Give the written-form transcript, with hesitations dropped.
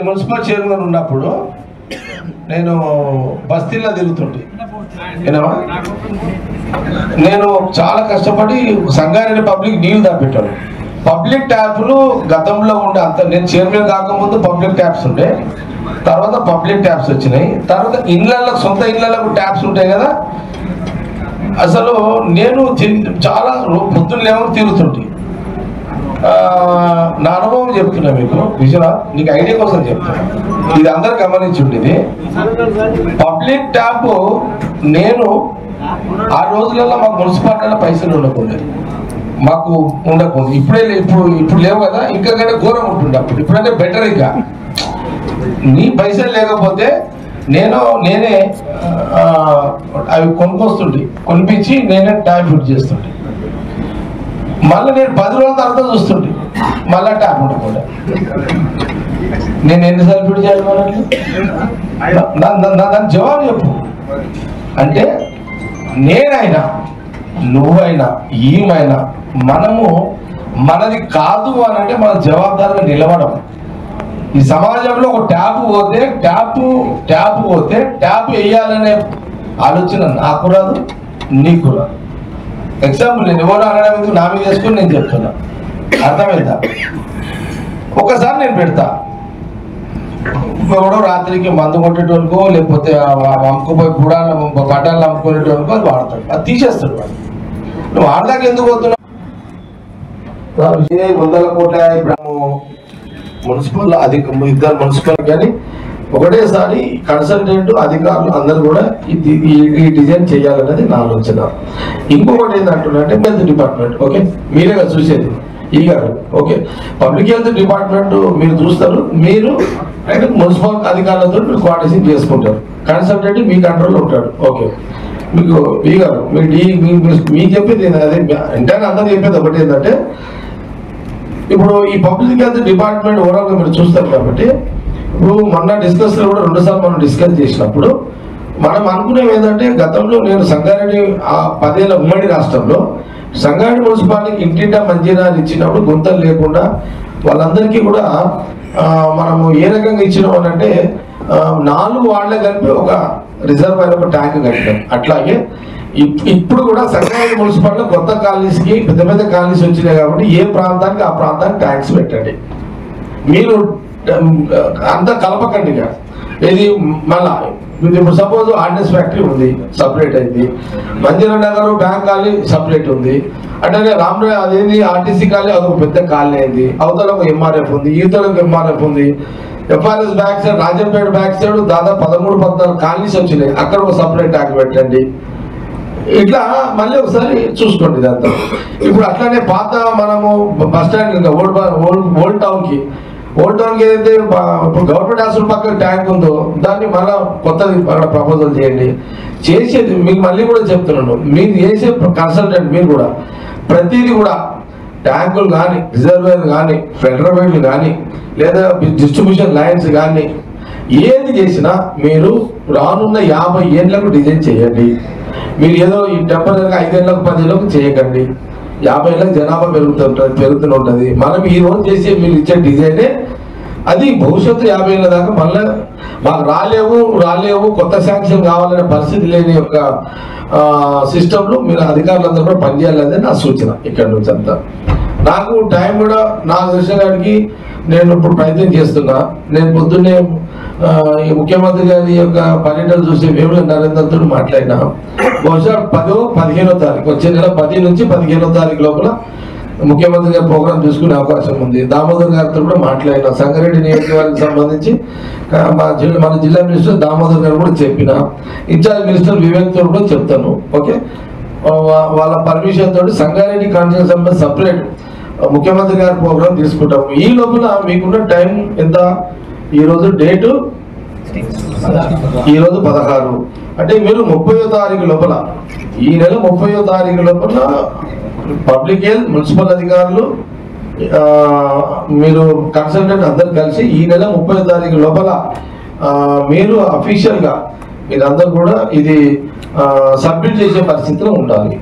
Municipal chairman ఉన్నప్పుడు నేను బస్తీల్లో తిరుగుతుంటే నేను చాలా కష్టపడి సంగారెడ్డి పబ్లిక్ నీళ్లు దాపెట్టాను. పబ్లిక్ ట్యాప్లు గతంలో ఉండే అంత నేను చైర్మన్ కాకముందు పబ్లిక్ ట్యాప్స్ ఉండే, తర్వాత పబ్లిక్ ట్యాప్స్ వచ్చినాయి, తర్వాత ఇళ్ళల్లో సొంత ఇళ్ళకు ట్యాప్స్ ఉంటాయి కదా. అసలు నేను చాలా పొద్దున్న లేవని తిరుగుతుంటే నా అనుభవం చెప్తున్నా మీకు విజయనాథ్, నీకు ఐడియా కోసం చెప్తున్నా, ఇది అందరు గమనించి ఉండేది. పబ్లిక్ ట్యాప్ నేను ఆ రోజులలో మాకు మున్సిపాలిటీలో పైసలు ఉండకుండా మాకు ఉండకుండా ఇప్పుడు లేవు కదా, ఇంకా కంటే ఘోరం ఉంటుండే అప్పుడు. ఇప్పుడంటే బెటర్. ఇంకా నీ పైసలు లేకపోతే నేనే అవి కొనుక్కొస్తుంటే కొనిపించి నేనే ట్యాప్ ఫిట్ చేస్తుంటే, మళ్ళీ నేను 10 రోజుల తర్వాత చూస్తుంటే మళ్ళీ ట్యాప్ ఉండకుండా నేను ఎన్నిసార్లు ఫిట్ చేయాలి? దానికి జవాబు చెప్పు. అంటే నేనైనా నువ్వైనా ఏమైనా మనది కాదు అని అంటే మన జవాబుదారుగా నిలబడం. ఈ సమాజంలో ఒక ట్యాప్ పోతే ట్యాప్ వేయాలనే ఆలోచన నాకు రాదు, నీకు రాదు. ఎగ్జాంపుల్ నేను ఎవరు అనడం నా మీద చేసుకుని నేను చెప్తున్నా, అర్థమైందా? ఒకసారి నేను పెడతా, ఎవడో రాత్రికి మందు కొట్టేటోనుకో లేకపోతే అమ్ముకుపోయి కూడా పడ్డాలు అమ్ముకునేటోనుకో అది వాడతాడు, అది తీసేస్తాడు వాడు. నువ్వు ఆడదాకా ఎందుకు పోతున్నావు? 100 కోట్ల మున్సిపల్ ఇద్దరు మున్సిపల్ కానీ ఒకటేసారి కన్సల్టెంట్ అధికారులు అందరూ కూడా ఈ డిజైన్ చేయాలనేది నా ఆలోచన. ఇంకొకటి ఏంటంటే హెల్త్ డిపార్ట్మెంట్, ఓకే మీరే కదా చూసేది ఈ గారు, ఓకే పబ్లిక్ హెల్త్ డిపార్ట్మెంట్ మీరు చూస్తారు, మీరు అంటే మున్సిపల్ అధికారులతో మీరు కోఆర్డినేషన్ చేసుకుంటారు, కన్సల్టెంట్ మీ కంట్రోల్లో ఉంటాడు. ఓకే మీకు ఈ గారు మీకు చెప్పేది అదే అంటే అందరూ చెప్పేది ఒకటి ఏంటంటే, ఇప్పుడు ఈ పబ్లిక్ హెల్త్ డిపార్ట్మెంట్ ఓవరాల్గా మీరు చూస్తారు కాబట్టి, ఇప్పుడు మొన్న డిస్కస్లో కూడా 2 సార్లు మనం డిస్కస్ చేసినప్పుడు మనం అనుకునేవి ఏంటంటే, గతంలో నేను సంగారెడ్డి 10 ఏళ్ళ ఉమ్మడి రాష్ట్రంలో సంగారెడ్డి మున్సిపాలిటీకి ఇంటింటా మంజీరాలు ఇచ్చినప్పుడు గుంతలు లేకుండా వాళ్ళందరికీ కూడా మనము ఏ రకంగా ఇచ్చినాం అంటే 4 వార్డులే కలిపి ఒక రిజర్వాయర్ ఒక ట్యాంక్ కట్టాం. అట్లాగే ఇప్పుడు కూడా సంగారెడ్డి మున్సిపాలిటీలో కొత్త కాలనీస్కి పెద్ద పెద్ద కాలనీస్ వచ్చినాయి కాబట్టి ఏ ప్రాంతానికి ఆ ప్రాంతానికి ట్యాంక్స్ పెట్టండి. మీరు అంతా కలపకండి. ఇది మళ్ళా ఇప్పుడు సపోజ్ ఆర్డినెన్స్ ఫ్యాక్టరీ ఉంది, సపరేట్ అయింది. Manjira Nagar bank colony separate ఉంది. అంటే రామరాయ్ అదేంది ఆర్టీసీ కాలనీ అదొక పెద్ద కాలనీ అయింది. అవతల ఒక ఎంఆర్ఎఫ్ ఉంది, ఈతల ఒక ఎంఆర్ఎఫ్ ఉంది. FRS back side Rajampet back side దాదాపు 13-14 కాలనీస్ వచ్చినాయి, అక్కడ ఒక సపరేట్ ట్యాంక్ పెట్టండి. ఇట్లా మళ్ళీ ఒకసారి చూసుకోండి ఇదంతా. ఇప్పుడు అట్లానే పాత మనము బస్ స్టాండ్ ఇంకా ఓల్డ్ టౌన్కి ఏదైతే ఇప్పుడు గవర్నమెంట్ హాస్పిటల్ పక్కన ట్యాంక్ ఉందో దాన్ని మళ్ళీ కొత్తది అక్కడ ప్రపోజల్ చేయండి. చేసేది మీకు మళ్ళీ కూడా చెప్తున్నాను, మీరు చేసే కన్సల్టెంట్ మీరు కూడా ప్రతిదీ కూడా ట్యాంకులు కానీ రిజర్వేర్ కానీ ఫెడరల్ కానీ లేదా డిస్ట్రిబ్యూషన్ లైన్స్ కానీ ఏది చేసినా మీరు రానున్న 50 ఏళ్లకు డిజైన్ చేయండి. మీరు ఏదో ఈ టెంపరీగా 5 ఏళ్ళకు 10 ఏళ్ళకు చేయకండి. 50 ఏళ్ళకి జనాభా పెరుగుతూనే ఉంటుంది. మనం ఈ రోజు చేసే మీరు ఇచ్చే డిజైనే అది భవిష్యత్తు 50 ఏళ్ళ దాకా మళ్ళీ మాకు రాలేవు కొత్త శాంక్షన్ కావాలనే పరిస్థితి లేని యొక్క సిస్టంలో మీరు అధికారులందరూ కూడా పనిచేయాలనేది నా సూచన. ఇక్కడ నుంచి అంతా నాకు టైం కూడా నాకు తెలిసినకి నేను ఇప్పుడు ప్రయత్నం చేస్తున్నా. నేను పొద్దున్నే ఈ ముఖ్యమంత్రి గారి యొక్క పర్యటన చూసి వేముల నరేంద్రతో మాట్లాడినా. బహుశా 10-15వ తారీఖు వచ్చే నెల 10 నుంచి 15వ తారీఖు లోపల ముఖ్యమంత్రి గారి ప్రోగ్రాం చూసుకునే అవకాశం ఉంది. దామోదర్ గారితో కూడా మాట్లాడినా. సంగారెడ్డి నియోజకవర్గానికి సంబంధించి మన జిల్లా మినిస్టర్ దామోదర్ గారు కూడా చెప్పిన, ఇన్ఛార్జ్ మినిస్టర్ వివేక్ తో కూడా చెప్తాను. ఓకే వాళ్ళ పర్మిషన్ తోటి సంగారెడ్డి కాన్స్టిట్యూన్సీ సంబంధించి సపరేట్ ముఖ్యమంత్రి గారి ప్రోగ్రాం తీసుకుంటాము. ఈ లోపల మీకున్న టైం ఎంత? ఈరోజు డేటు ఈరోజు 16 అంటే మీరు 30వ తారీఖు లోపల ఈ నెల 30వ తారీఖు లోపల పబ్లిక్ హెల్త్ మున్సిపల్ అధికారులు మీరు కన్సల్టెంట్ అందరు కలిసి ఈ నెల 30వ తారీఖు లోపల మీరు అఫీషియల్గా మీరందరూ కూడా ఇది సబ్మిట్ చేసే పరిస్థితిలో ఉండాలి.